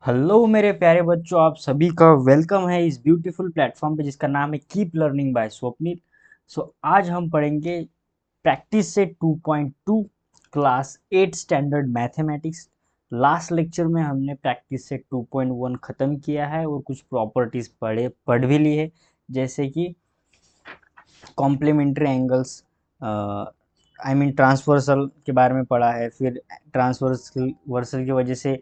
Hello मेरे प्यारे बच्चों, आप सभी का वेलकम है इस ब्यूटीफुल प्लेटफॉर्म पे जिसका नाम है कीप लर्निंग बाय स्वप्निल। आज हम पढ़ेंगे प्रैक्टिस से 2.2 class 8 standard mathematics. Last lecture में हमने प्रैक्टिस से 2.1 ख़त्म किया है और कुछ प्रॉपर्टीज़ पढ़ भी ली है, जैसे कि complementary angles, I mean transversal के बारे में पढ़ा है। फिर ट्रांसवर्सल की वजह से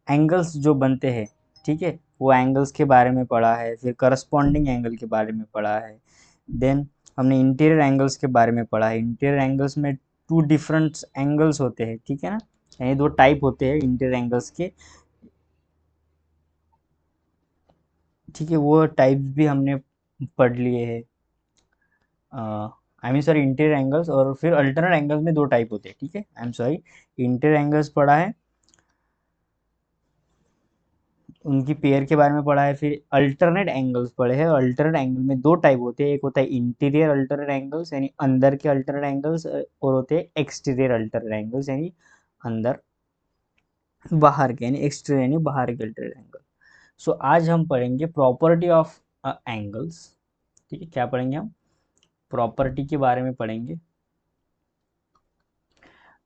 एंगल्स जो बनते हैं, ठीक है, वो एंगल्स के बारे में पढ़ा है। फिर करस्पॉन्डिंग एंगल के बारे में पढ़ा है। देन हमने इंटीरियर एंगल्स के बारे में पढ़ा है। इंटीरियर एंगल्स में टू डिफरेंट एंगल्स होते हैं, ठीक है ना, यानी दो टाइप होते हैं इंटीरियर एंगल्स के, ठीक है। वो टाइप्स भी हमने पढ़ लिए हैं। I mean sorry, interior angles और फिर अल्टरनेट एंगल्स में दो टाइप होते हैं, ठीक है। I am sorry, interior angles पढ़ा है, उनकी पेयर के बारे में पढ़ा है। फिर अल्टरनेट एंगल्स पढ़े हैं। अल्टरनेट एंगल में दो टाइप होते हैं, एक होता है इंटीरियर अल्टरनेट एंगल्स यानी अंदर के अल्टरनेट एंगल्स, और होते हैं एक्सटीरियर अल्टरनेट एंगल्स यानी अंदर बाहर के, यानी एक्सटीरियर यानी बाहर के अल्टरनेट एंगल। आज हम पढ़ेंगे प्रॉपर्टी ऑफ एंगल्स, ठीक है। क्या पढ़ेंगे हम? प्रॉपर्टी के बारे में पढ़ेंगे।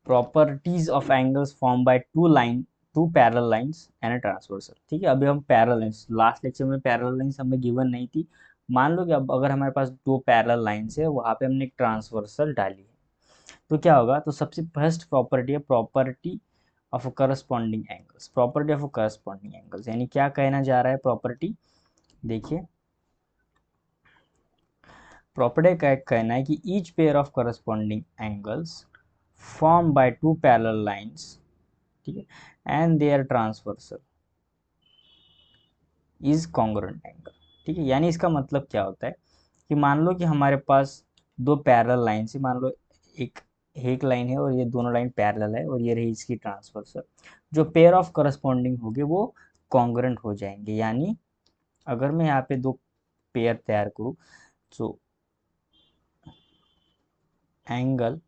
Properties of angles form by two parallel lines and a transversal, ठीक है। अभी हम पैरेलल लाइंस, लास्ट लेक्चर में पैरेलल लाइंस हमें गिवन नहीं थी। मान लो कि अब अगर हमारे पास दो पैरेलल लाइंस है, वहां पे हमने एक ट्रांसवर्सल डाली है, तो क्या होगा? तो सबसे फर्स्ट प्रॉपर्टी है property of corresponding angles. Property of corresponding angles यानी क्या कहना जा रहा है प्रॉपर्टी? देखिए, प्रॉपर्टी का कहना है कि each pair of corresponding angles form by two parallel lines, ठीक है, and their transversal is congruent angle, ठीक है। यानी इसका मतलब क्या होता है कि मान लो कि हमारे पास दो पैरेलल लाइन है। मान लो एक एक लाइन है और ये दोनों लाइन पैरेलल है और ये रही इसकी ट्रांसवर्सल। जो पेयर ऑफ करस्पॉन्डिंग होंगे वो कॉन्ग्रुएंट हो जाएंगे। यानी अगर मैं यहाँ पे दो पेयर तैयार करूँ, तो angle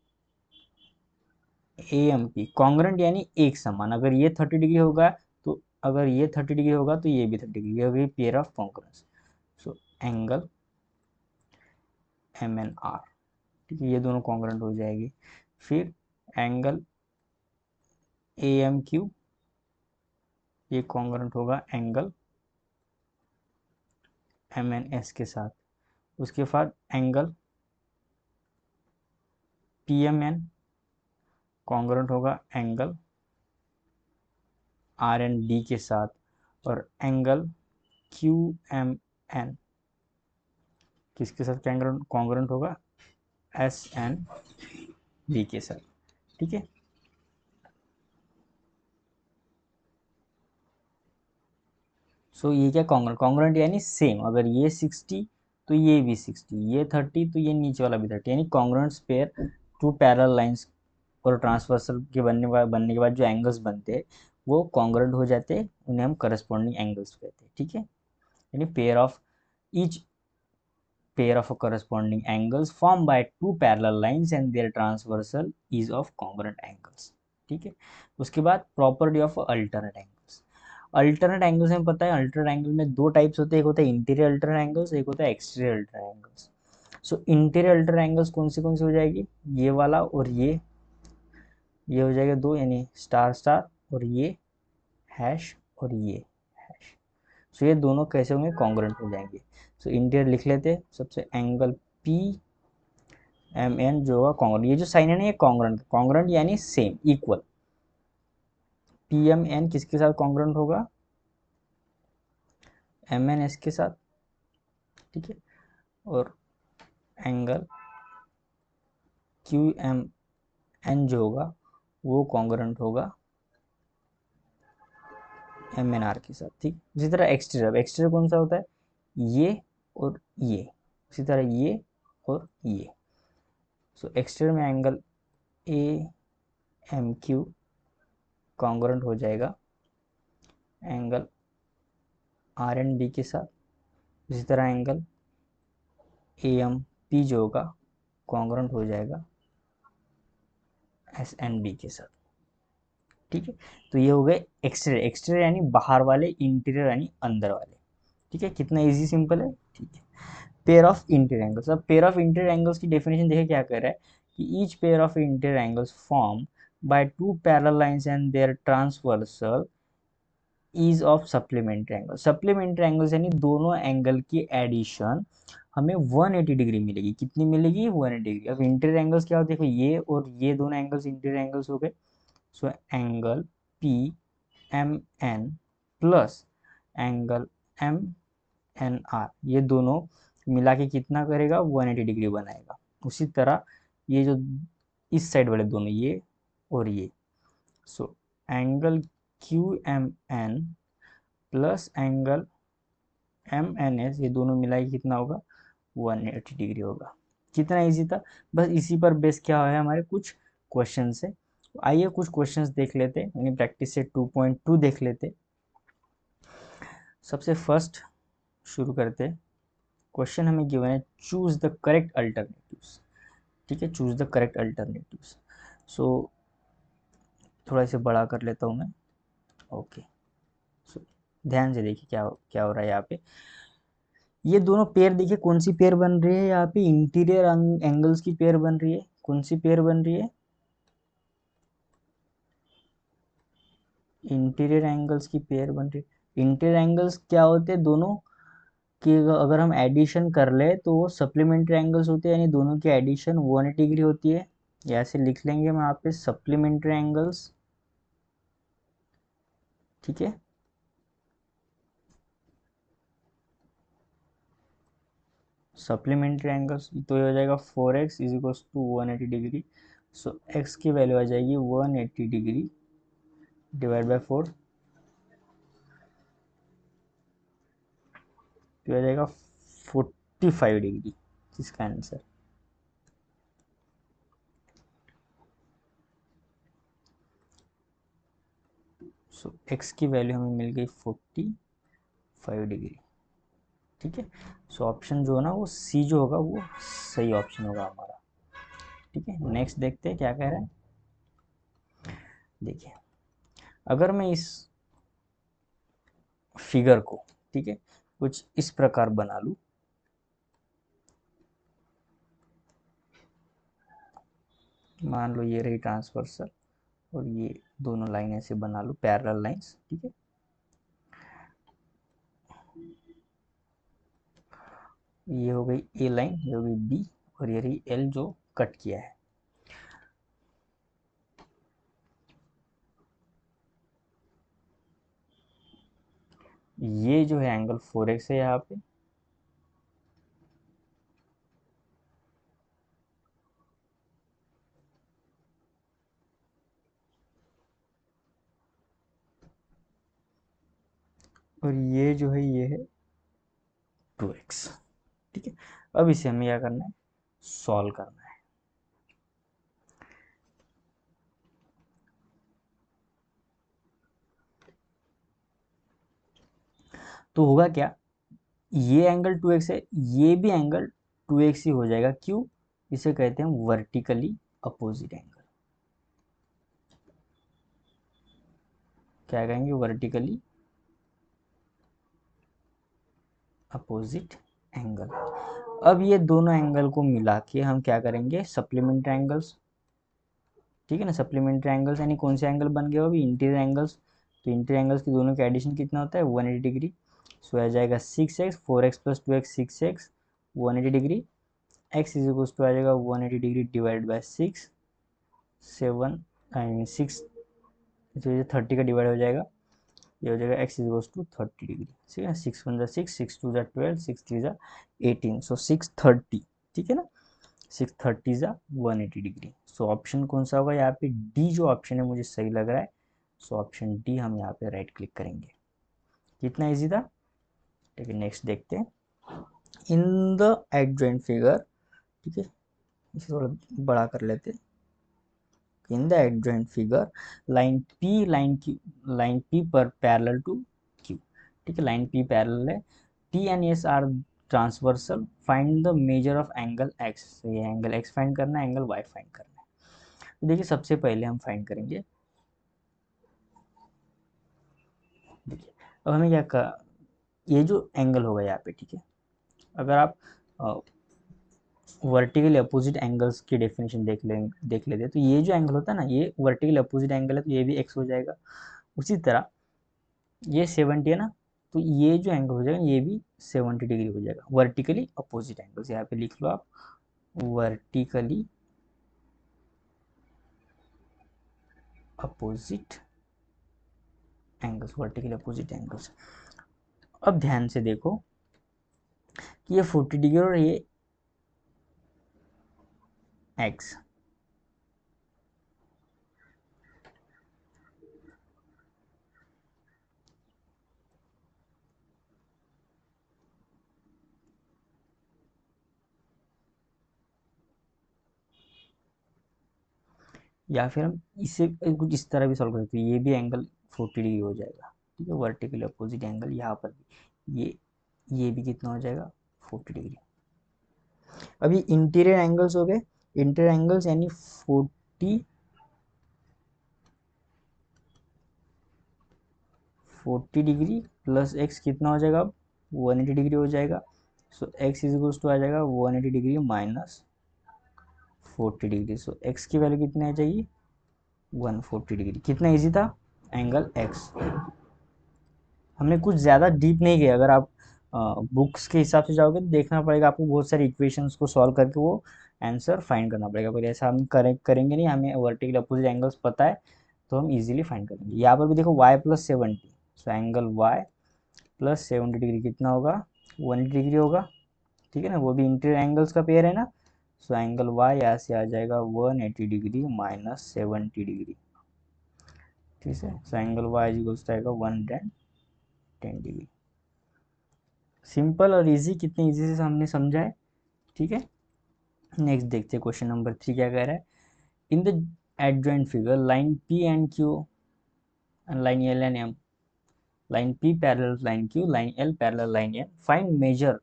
A M P congruent यानी एक समान। अगर ये 30 डिग्री होगा, तो अगर ये 30 डिग्री होगा तो ये भी 30 डिग्री होगी, pair of congruence. So angle M N R, ठीक है, ये दोनों कॉन्ग्रुएंट हो जाएगी। फिर एंगल ए एम क्यू, ये कॉन्ग्रुएंट होगा एंगल एम एन एस के साथ। उसके बाद angle P M N congruent होगा एंगल आर एन डी के साथ। और एंगल क्यू एम एन किसके साथ कॉन्ग्रुएंट होगा? एस एन डी के साथ, ठीक है। ये क्या कॉन्ग्रुएंट? कॉन्ग्रुएंट यानी सेम। अगर ये 60 तो ये भी 60, ये 30 तो ये नीचे वाला भी 30, यानी congruent pair two parallel lines और ट्रांसवर्सल के बनने के बाद जो एंगल्स बनते हैं वो कॉन्ग्रुएंट हो जाते हैं, उन्हें हम करस्पॉन्डिंग एंगल्स कहते हैं, ठीक है। यानी each pair of corresponding angles formed by two parallel lines and their transversal is of congruent angles, ठीक है। उसके बाद property of alternate angles. Alternate angles में पता है, अल्टरनेट एंगल में दो टाइप्स होते हैं, एक होता है इंटीरियर अल्टरनेट एंगल्स, एक होता है exterior alternate angles. Interior alternate angles कौन सी हो जाएगी? ये वाला और ये हो जाएगा दो, यानी स्टार स्टार, और ये हैश और ये हैश। ये दोनों कैसे होंगे? कॉन्ग्रुएंट हो जाएंगे। इंटीरियर लिख लेते हैं। सबसे एंगल पी एम एन जो होगा कॉन्ग्रुएंट, ये जो साइन है ना ये कॉन्ग्रुएंट, कॉन्ग्रुएंट यानी same, equal. P M N किसके साथ कॉन्ग्रुएंट होगा? एम एन एस के साथ, ठीक है। और एंगल क्यू एम एन जो होगा वो कॉन्ग्रुएंट होगा एम एन आर के साथ, ठीक। इसी तरह एक्सटीरियर, एक्सटीरियर कौन सा होता है? ये और ये, इसी तरह ये और ये। एक्सटीरियर में angle A M Q congruent हो जाएगा एंगल आर एन डी के साथ। इसी तरह एंगल ए एम पी जो होगा कॉन्ग्रुएंट हो जाएगा एस एन डी के साथ, ठीक है। तो ये हो गए एक्सटीरियर, एक्सटीरियर यानी बाहर वाले, इंटीरियर यानी अंदर वाले। ठीक है, कितना इजी सिंपल है। ठीक है, पेयर ऑफ इंटीरियर एंगल्स। अब पेयर ऑफ इंटीरियर एंगल्स की डेफिनेशन देखिए क्या कह रहा है कि each pair of interior angles form by two parallel lines and their transversal is of supplementary angle. Supplementary angles यानी दोनों एंगल की एडिशन हमें 180 डिग्री मिलेगी। कितनी मिलेगी? 180 डिग्री। अब इंटीरियर एंगल्स क्या होते हैं? देखो ये और ये दोनों एंगल्स इंटीरियर एंगल्स हो गए। So angle P M N plus angle M N R, ये दोनों मिला के कितना करेगा? 180 डिग्री बनाएगा। उसी तरह ये जो इस साइड वाले दोनों, ये और ये, so angle Q M N plus angle M N S, ये दोनों मिला के कितना होगा? 180 डिग्री होगा। कितना इजी था। बस इसी पर बेस क्या है, हमारे कुछ क्वेश्चन है। आइए कुछ क्वेश्चंस देख लेते, यानी प्रैक्टिस से 2.2 देख लेते। सबसे फर्स्ट शुरू करते। क्वेश्चन हमें गिवन है चूज द करेक्ट अल्टरनेटिव्स। ठीक है, चूज द करेक्ट अल्टरनेटिव्स। सो थोड़ा इसे बड़ा कर लेता हूँ मैं। ओके, सो ध्यान से देखिए क्या क्या हो रहा है यहाँ पे। ये दोनों पेयर देखिए, कौन सी पेयर बन रही है यहाँ पे? इंटीरियर एंगल्स की पेयर बन रही है। कौन सी पेयर बन रही है? इंटीरियर एंगल्स की पेयर बन रही है। इंटीरियर एंगल्स क्या होते हैं? दोनों कि अगर हम एडिशन कर ले तो वो सप्लीमेंट्री एंगल्स होते हैं, यानी दोनों की एडिशन 180 डिग्री होती है। या ऐसे लिख लेंगे हम यहाँ पे सप्लीमेंट्री एंगल्स। ठीक है, सप्लीमेंट्री एंगल्स तो ये हो जाएगा 4x is equal to 180 degree. So x की वैल्यू आ जाएगी 180 डिग्री डिवाइड बाय 4, तो आ जाएगा 45 डिग्री। इसका आंसर सो x की वैल्यू हमें मिल गई 45 डिग्री। ठीक है, सो ऑप्शन जो है ना वो सी जो होगा वो सही ऑप्शन होगा हमारा। ठीक है, नेक्स्ट देखते हैं क्या कह रहा है। देखिए, अगर मैं इस फिगर को, ठीक है, कुछ इस प्रकार बना लूं, मान लो ये रही ट्रांसवर्सल और ये दोनों लाइन ऐसे बना लूं, पैरेलल लाइंस। ठीक है, ये हो गई ए लाइन, ये हो गई बी, और ये रही एल जो कट किया है। ये जो है एंगल 4x है यहाँ पे, और ये जो है ये है 2x। ठीक है, अब इसे हमें क्या करना है? सॉल्व करना है। तो होगा क्या, ये एंगल 2x है, ये भी एंगल 2x ही हो जाएगा। क्यों? इसे कहते हैं वर्टिकली अपोजिट एंगल। क्या कहेंगे? Vertically opposite angle. अब ये दोनों एंगल को मिला के हम क्या करेंगे? Supplementary angles. ठीक है ना, सप्लीमेंट्री एंगल्स यानी कौन से एंगल बन गए? अभी इंटीरियर एंगल्स। तो इंटीरियर एंगल्स की दोनों का एडिशन कितना होता है? 180 डिग्री। सो आ जाएगा 6x, 4x plus 2x 6x 180 degree. x is equal to आ जाएगा 180 degree divide by 6, 7 I mean 6, तो 30 का डिवाइड हो जाएगा, ये हो जाएगा x is equal to 30 degree. ठीक है, 6 1 6, 6 2 12, 6 3 18, सो 630। ठीक है ना, 630 जा 180 डिग्री। सो ऑप्शन कौन सा होगा यहाँ पे? डी जो ऑप्शन है मुझे सही लग रहा है। सो ऑप्शन डी हम यहाँ पे राइट क्लिक करेंगे। कितना इजी था। ठीक है, नेक्स्ट देखते हैं। इन द एडजॉइंट फिगर, ठीक है, इसे थोड़ा बड़ा कर लेते हैं। In the adjoint figure line P पर पैरेलल टू क्यू। ठीक है, लाइन पी पैरेलल है, T and S R transversal, find the measure of angle x. ये एंगल एक्स फाइंड करना है, एंगल वाई फाइंड करना है। तो देखिए सबसे पहले हम फाइंड करेंगे देखिए अब हमें क्या कर, ये जो एंगल होगा यहाँ पे, ठीक है, अगर आप वर्टिकल अपोजिट एंगल्स की डेफिनेशन देख लेते तो ये जो एंगल होता है ना, ये वर्टिकल अपोजिट एंगल है, तो ये भी एक्स हो जाएगा। उसी तरह ये 70 है ना, तो ये जो एंगल हो जाएगा ये भी 70 डिग्री हो जाएगा, वर्टिकली अपोजिट एंगल्स। यहाँ पे लिख लो आप, vertically opposite angles, vertically opposite angles. अब ध्यान से देखो कि ये 40 डिग्री और ये एक्स, या फिर हम इसे कुछ इस तरह भी सॉल्व कर सकते हैं, ये भी एंगल 40 डिग्री हो जाएगा, ठीक है, वर्टिकल अपोजिट एंगल यहाँ पर भी ये भी कितना हो जाएगा, 40 डिग्री। अभी इंटीरियर एंगल्स हो गए, इंटीरियर एंगल्स यानी 40 डिग्री प्लस एक्स कितना हो जाएगा, अब 180 डिग्री हो जाएगा। सो एक्स इज इक्वल्स टू आ जाएगा 180 डिग्री माइनस 40 डिग्री। सो एक्स की वैल्यू कितनी आ जाएगी, 140 डिग्री। कितना इजी था, एंगल एक्स। हमने कुछ ज़्यादा डीप नहीं गया, अगर आप बुक्स के हिसाब से जाओगे तो देखना पड़ेगा आपको बहुत सारी इक्वेशंस को सॉल्व करके वो आंसर फाइंड करना पड़ेगा, पर ऐसा हम करेंगे नहीं, हमें वर्टिकल अपोजिट एंगल्स पता है तो हम इजीली फाइंड करेंगे। यहाँ पर भी देखो y plus 70, so angle y plus 70 degree कितना होगा, 180 डिग्री होगा, ठीक है ना, वो भी इंटीरियर एंगल्स का पेयर है ना। सो एंगल y यहाँ से आ जाएगा 180 डिग्री माइनस 70 डिग्री, ठीक है। सो एंगल y इक्वल्स आएगा 110 डिग्री। सिंपल और इजी, कितने इजी से हमने समझा है, ठीक है। नेक्स्ट देखते हैं क्वेश्चन नंबर 3 क्या कह रहा है। In the adjoint figure line P and Q and line L and M, line P parallel line Q, line L parallel line M, find measure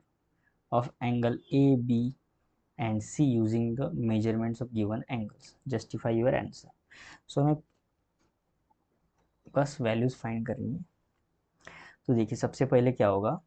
of angle A, B and C using the measurements of given angles, justify your answer। सो हमें बस values find करनी है। तो देखिए सबसे पहले क्या होगा,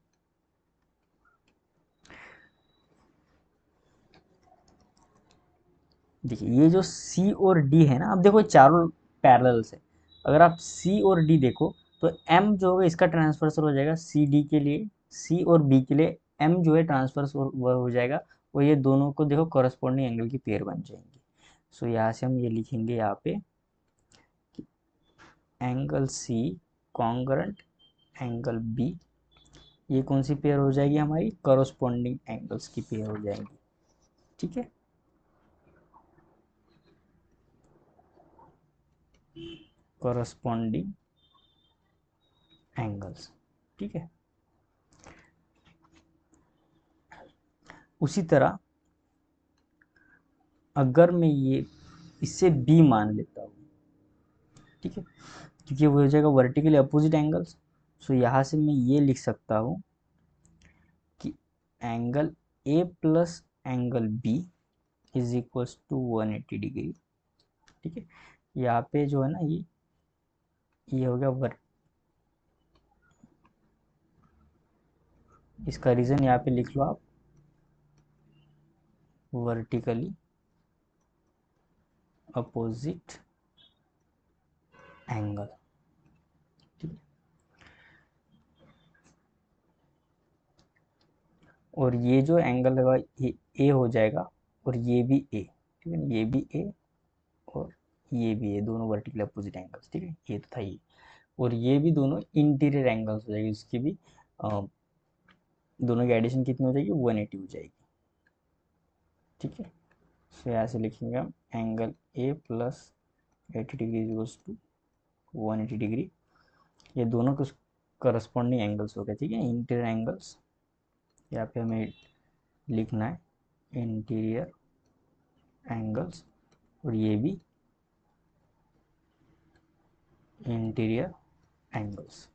देखिए ये जो C और D है ना, अब देखो चारों पैरेलल्स है, अगर आप C और D देखो तो M जो होगा इसका ट्रांसफर्सर हो जाएगा सी डी के लिए, C और B के लिए M जो है ट्रांसफर्स हो जाएगा, और ये दोनों को देखो कॉरस्पॉन्डिंग एंगल की पेयर बन जाएंगी। सो यहाँ से हम ये लिखेंगे यहाँ पे angle C congruent angle B, ये कौन सी पेयर हो जाएगी, हमारी कॉरस्पॉन्डिंग एंगल्स की पेयर हो जाएगी, ठीक है। कॉरस्पॉन्डिंग एंगल्स, ठीक है। उसी तरह अगर मैं ये इससे B मान लेता हूँ, ठीक है, क्योंकि वो हो जाएगा वर्टिकली अपोजिट एंगल्स। सो यहाँ से मैं ये लिख सकता हूँ कि angle A plus angle B is equals to 180 degree, ठीक है। यहाँ पे जो है ना ये हो गया इसका रीजन यहाँ पे लिख लो आप, वर्टिकली अपोजिट एंगल, ठीक है। और ये जो एंगल है ये ए हो जाएगा, और ये भी ए, ठीक है ना, ये भी ए और ये भी ए, दोनों वर्टिकल अपोजिट एंगल्स, ठीक है। ये तो था ये, और ये भी दोनों इंटीरियर एंगल्स हो जाएगी, उसकी भी दोनों की एडिशन कितनी हो जाएगी, 180 हो जाएगी, ठीक है। सो यहाँ से लिखेंगे हम angle A plus 80 degree equals to 180 degree, ये दोनों के करस्पॉन्डिंग एंगल्स हो गए, ठीक है, इंटीरियर एंगल्स। यहाँ पे हमें लिखना है इंटीरियर एंगल्स, और ये भी इंटीरियर एंगल्स।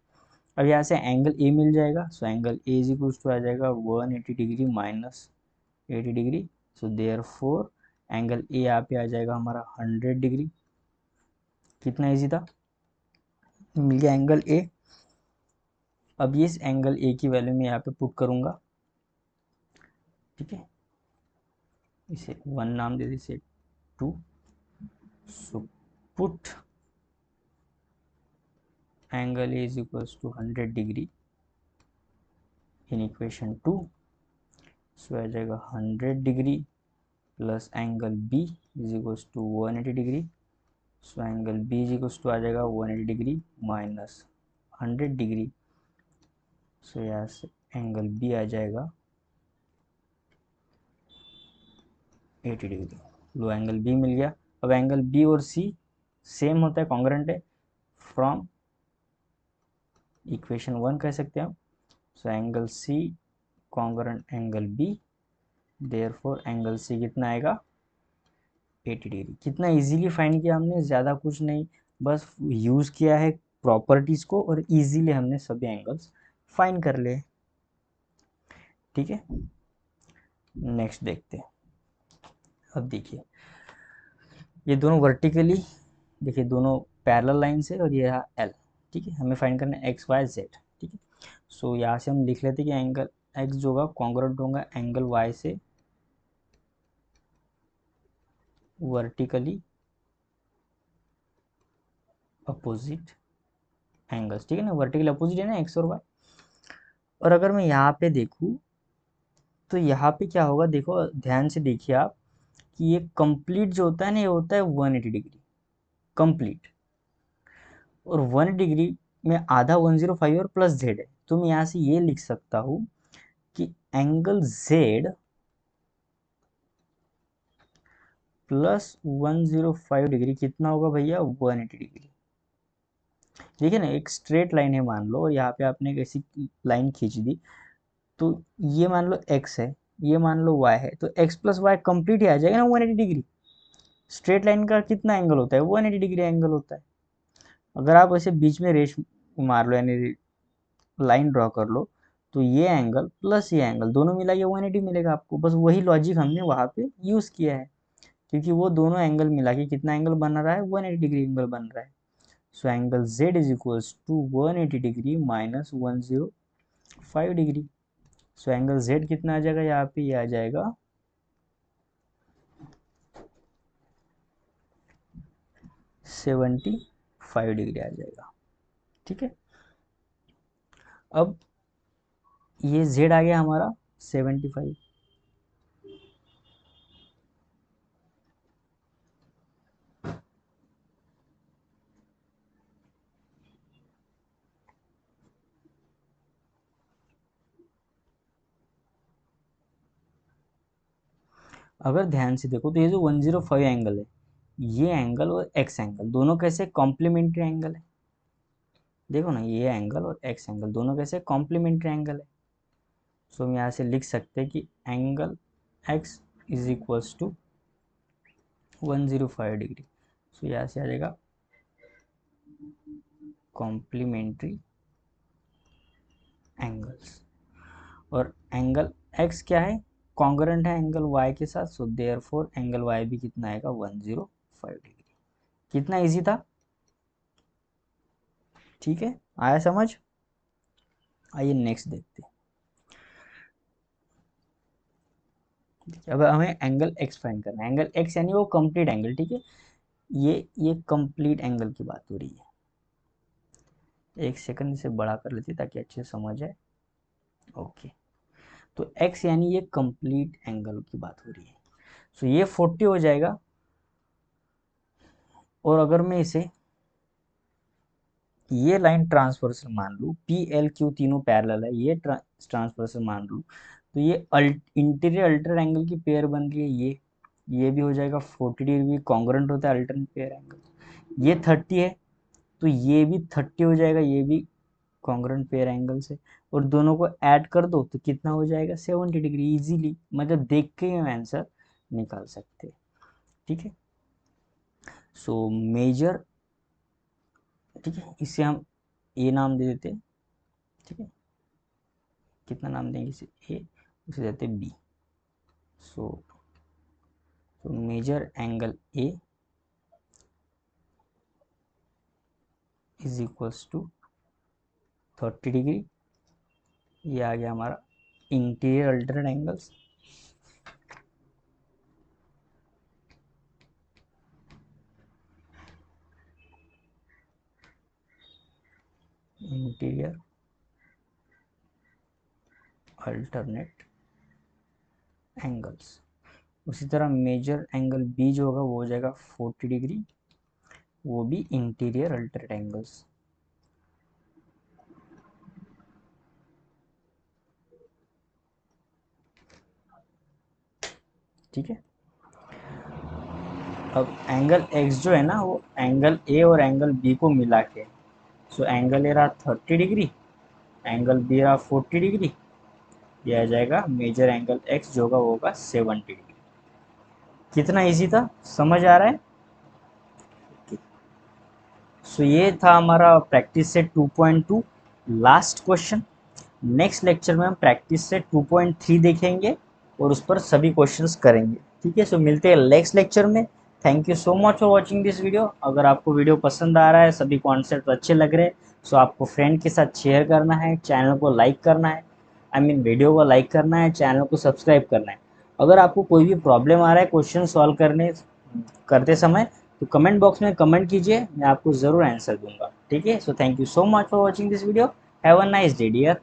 अब यहाँ से एंगल ए मिल जाएगा, so angle A is equals to आ जाएगा 180 degree minus 80 degree. So therefore angle A यहाँ पे आ जाएगा हमारा 100 डिग्री। कितना इजी था, मिल गया एंगल ए। अब ये इस एंगल ए की वैल्यू मैं यहाँ पे पुट करूँगा, ठीक है, इसे 1 नाम दे दी, इसे 2, so put angle A is equals to 100 degree in equation 2, so आ जाएगा 100 degree plus angle B is equals to 180 degree, so angle B is equals to आ जाएगा 180 डिग्री माइनस 100 डिग्री, सो यहाँ से एंगल बी आ जाएगा 80 degree. लो angle B मिल गया। अब angle B और सी सेम होता है, कॉन्ग्रेंट है, फ्रॉम इक्वेशन 1 कह सकते हैं हम। So angle C congruent angle B, therefore angle C कितना आएगा 80 डिग्री। कितना इजीली फाइंड किया हमने, ज़्यादा कुछ नहीं, बस यूज़ किया है प्रॉपर्टीज़ को और इजीली हमने सभी एंगल्स फाइंड कर लिए। ठीक है, नेक्स्ट देखते हैं। अब देखिए ये दोनों वर्टिकली, देखिए दोनों पैरेलल लाइन से, और ये रहा एल। ठीक है, हमें फाइंड करना है एक्स वाई जेड। ठीक है, सो यहाँ से हम लिख लेते हैं कि एंगल एक्स जो होगा कॉन्ग्रुएंट होगा एंगल वाई से वर्टिकली अपोजिट एंगल्स। ठीक है ना, वर्टिकल अपोजिट है ना एक्स और वाई। और अगर मैं यहाँ पे देखूँ तो यहाँ पे क्या होगा, देखो ध्यान से देखिए आप कि ये कंप्लीट जो होता है ना, ये होता है 180 डिग्री कंप्लीट, और 1 डिग्री में आधा 105 और प्लस जेड है, तो मैं यहाँ से ये लिख सकता हूँ कि एंगल जेड प्लस 105 डिग्री कितना होगा भैया 180 डिग्री। देखिए ना, एक स्ट्रेट लाइन है मान लो, और यहाँ पे आपने एक ऐसी लाइन खींच दी, तो ये मान लो x है, ये मान लो y है, तो x प्लस वाई कंप्लीट ही आ जाएगा ना 180 डिग्री। स्ट्रेट लाइन का कितना एंगल होता है 180 डिग्री एंगल होता है। अगर आप ऐसे बीच में रेश मार लो, यानी लाइन ड्रॉ कर लो, तो ये एंगल प्लस ये एंगल दोनों मिला के 180 मिलेगा आपको। बस वही लॉजिक हमने वहाँ पे यूज़ किया है, क्योंकि वो दोनों एंगल मिला के कितना एंगल बन रहा है 180 डिग्री एंगल बन रहा है। So angle z is equals to 180 degree minus 105 degree. So angle z कितना आ जाएगा यहाँ पे, ये आ जाएगा 75 डिग्री आ जाएगा। ठीक है, अब ये z आ गया हमारा 75। अगर ध्यान से देखो तो ये जो 105 एंगल है, ये एंगल और एक्स एंगल दोनों कैसे कॉम्प्लीमेंट्री एंगल है। देखो ना, ये एंगल और एक्स एंगल दोनों कैसे कॉम्प्लीमेंट्री एंगल है। सो हम यहाँ से लिख सकते हैं कि angle X is equals to 105 degree. So यहाँ से आ जाएगा कॉम्प्लीमेंट्री एंगल्स, और एंगल एक्स क्या है कॉन्ग्रुएंट है एंगल वाई के साथ, सो देयरफॉर एंगल वाई भी कितना आएगा 105 डिग्री। कितना इजी था। ठीक है, आया समझ। आइए नेक्स्ट देखते हैं। अब हमें एंगल एक्स फाइंड करना है। एंगल एक्स यानी वो कंप्लीट एंगल। ठीक है, ये कंप्लीट एंगल की बात हो रही है। एक सेकंड से बड़ा कर लेते ताकि अच्छे से समझ आए। ओके, तो एक्स यानी ये कंप्लीट एंगल की बात हो रही है। सो ये 40 हो जाएगा, और अगर मैं इसे ये लाइन ट्रांसवर्सल मान लूँ, पी एल क्यू तीनों पैरेलल है, ये ट्रांसवर्सल मान लूँ, तो ये इंटीरियर अल्टर एंगल की पेयर बन रही है। ये भी हो जाएगा 40 डिग्री, कॉन्ग्रुएंट होता है अल्टरनेट पेयर एंगल। ये 30 है, तो ये भी 30 हो जाएगा, ये भी कॉन्ग्रुएंट पेयर एंगल से, और दोनों को ऐड कर दो तो कितना हो जाएगा 70 डिग्री। इजीली मतलब देख के ही हम आंसर निकाल सकते हैं। ठीक है, सो मेजर, ठीक है, इसे हम ए नाम दे देते हैं। ठीक है, कितना नाम देंगे इसे ए, उसे देते हैं B. So major angle A is equals to 30 degree ये आ गया हमारा interior alternate angles. Interior alternate angles. उसी तरह मेजर एंगल बी जो होगा वो हो जाएगा 40 डिग्री, वो भी इंटीरियर अल्टरनेट एंगल्स। ठीक है। अब एंगल एक्स जो है ना वो एंगल ए और एंगल बी को मिला के, सो एंगल ए रहा 30 डिग्री, एंगल बी रहा 40 डिग्री, ये आ जाएगा मेजर एंगल एक्स जो होगा वो होगा 70 डिग्री। कितना इजी था, समझ आ रहा है। सो ये था हमारा practice set 2.2 last question. Next lecture में हम प्रैक्टिस सेट 2.3 देखेंगे और उस पर सभी क्वेश्चंस करेंगे। ठीक है, सो मिलते हैं नेक्स्ट लेक्चर में। Thank you so much for watching this video. अगर आपको वीडियो पसंद आ रहा है, सभी कॉन्सेप्ट अच्छे लग रहे हैं, सो आपको फ्रेंड के साथ शेयर करना है, चैनल को लाइक करना है, वीडियो को लाइक करना है, चैनल को सब्सक्राइब करना है। अगर आपको कोई भी प्रॉब्लम आ रहा है क्वेश्चन सॉल्व करने करते समय, तो कमेंट बॉक्स में कमेंट कीजिए, मैं आपको ज़रूर आंसर दूंगा। ठीक है, so thank you so much for watching this video. Have a nice day dear.